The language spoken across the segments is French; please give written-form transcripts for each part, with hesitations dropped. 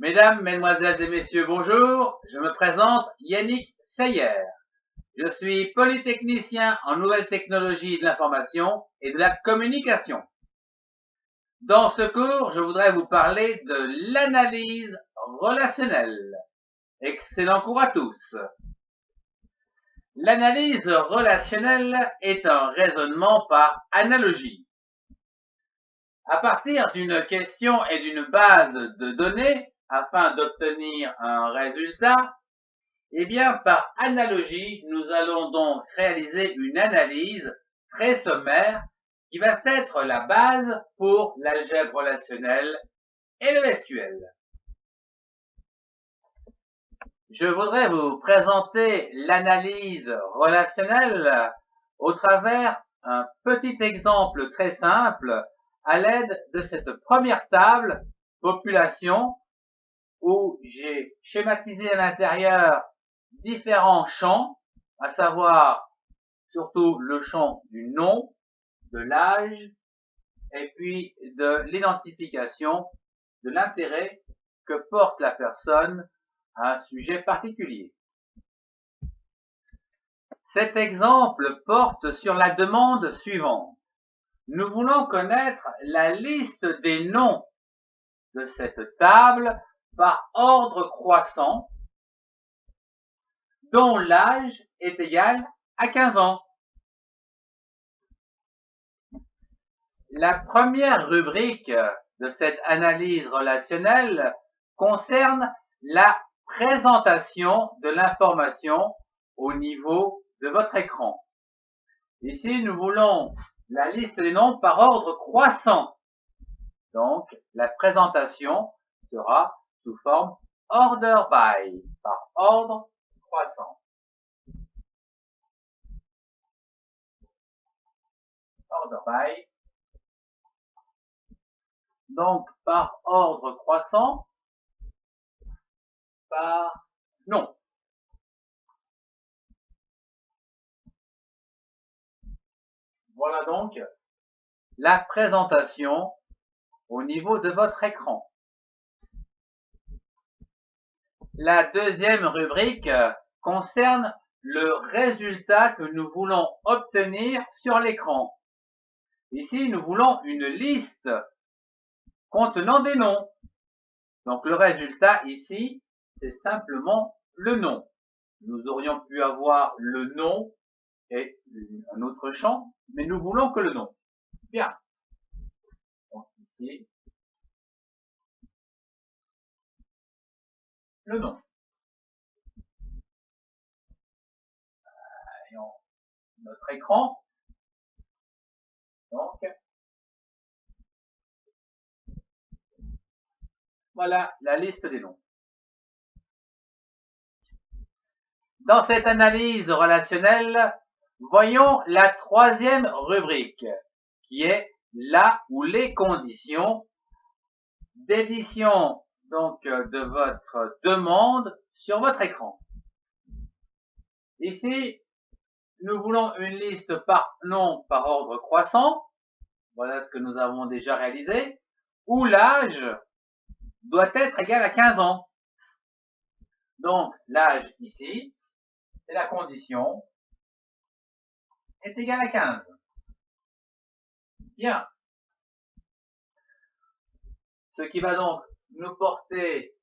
Mesdames, Mesdemoiselles et Messieurs, bonjour. Je me présente Yannick Seyer. Je suis polytechnicien en nouvelles technologies de l'information et de la communication. Dans ce cours, je voudrais vous parler de l'analyse relationnelle. Excellent cours à tous. L'analyse relationnelle est un raisonnement par analogie. À partir d'une question et d'une base de données, afin d'obtenir un résultat, eh bien, par analogie, nous allons donc réaliser une analyse très sommaire qui va être la base pour l'algèbre relationnelle et le SQL. Je voudrais vous présenter l'analyse relationnelle au travers un petit exemple très simple à l'aide de cette première table population où j'ai schématisé à l'intérieur différents champs, à savoir surtout le champ du nom, de l'âge et puis de l'identification de l'intérêt que porte la personne à un sujet particulier. Cet exemple porte sur la demande suivante. Nous voulons connaître la liste des noms de cette table par ordre croissant dont l'âge est égal à 15 ans. La première rubrique de cette analyse relationnelle concerne la présentation de l'information au niveau de votre écran. Ici, nous voulons la liste des noms par ordre croissant. Donc, la présentation sera sous forme order by, par ordre croissant. Order by. Donc, par ordre croissant, par nom. Voilà donc la présentation au niveau de votre écran. La deuxième rubrique concerne le résultat que nous voulons obtenir sur l'écran. Ici, nous voulons une liste contenant des noms. Donc le résultat ici, c'est simplement le nom. Nous aurions pu avoir le nom et un autre champ, mais nous voulons que le nom. Bien. Donc ici, le nom. Voyons notre écran. Donc, voilà la liste des noms. Dans cette analyse relationnelle, voyons la troisième rubrique, qui est la ou les conditions d'édition donc de votre demande sur votre écran. Ici, nous voulons une liste par nom par ordre croissant. Voilà ce que nous avons déjà réalisé. Où l'âge doit être égal à 15 ans. Donc, l'âge ici, c'est la condition, est égal à 15. Bien. Ce qui va donc nous porter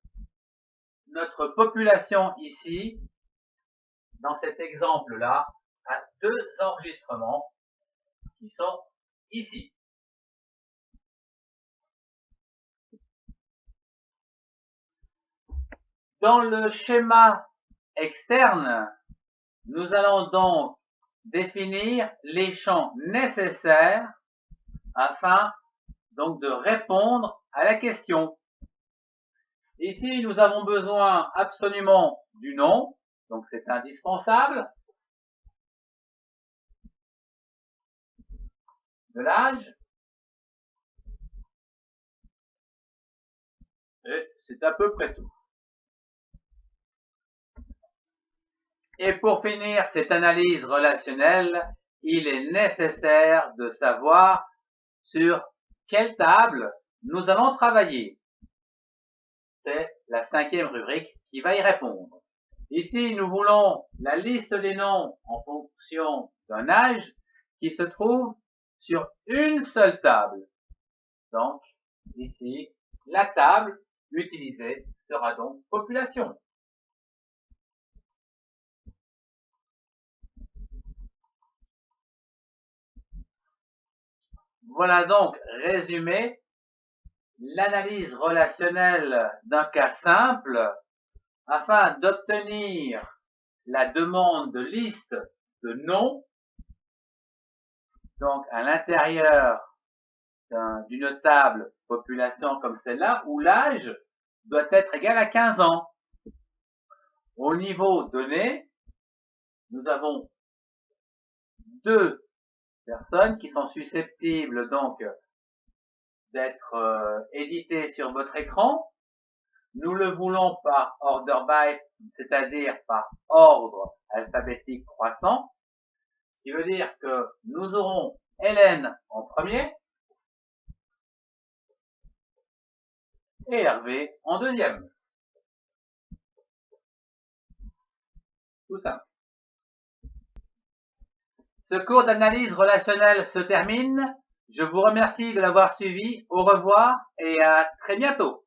notre population ici, dans cet exemple-là, à 2 enregistrements qui sont ici. Dans le schéma externe, nous allons donc définir les champs nécessaires afin donc de répondre à la question. Ici, nous avons besoin absolument du nom, donc c'est indispensable, de l'âge, et c'est à peu près tout. Et pour finir cette analyse relationnelle, il est nécessaire de savoir sur quelle table nous allons travailler. c'est la 5e rubrique qui va y répondre. Ici, nous voulons la liste des noms en fonction d'un âge qui se trouve sur une seule table. Donc, ici, la table utilisée sera donc population. Voilà donc résumé l'analyse relationnelle d'un cas simple afin d'obtenir la demande de liste de noms, donc à l'intérieur d'une table population comme celle-là, où l'âge doit être égal à 15 ans. Au niveau donné, nous avons deux personnes qui sont susceptibles donc d'être éditées sur votre écran. Nous le voulons par order by, c'est-à-dire par ordre alphabétique croissant, ce qui veut dire que nous aurons Hélène en premier et Hervé en deuxième. Tout simple. Ce cours d'analyse relationnelle se termine. Je vous remercie de l'avoir suivi. Au revoir et à très bientôt.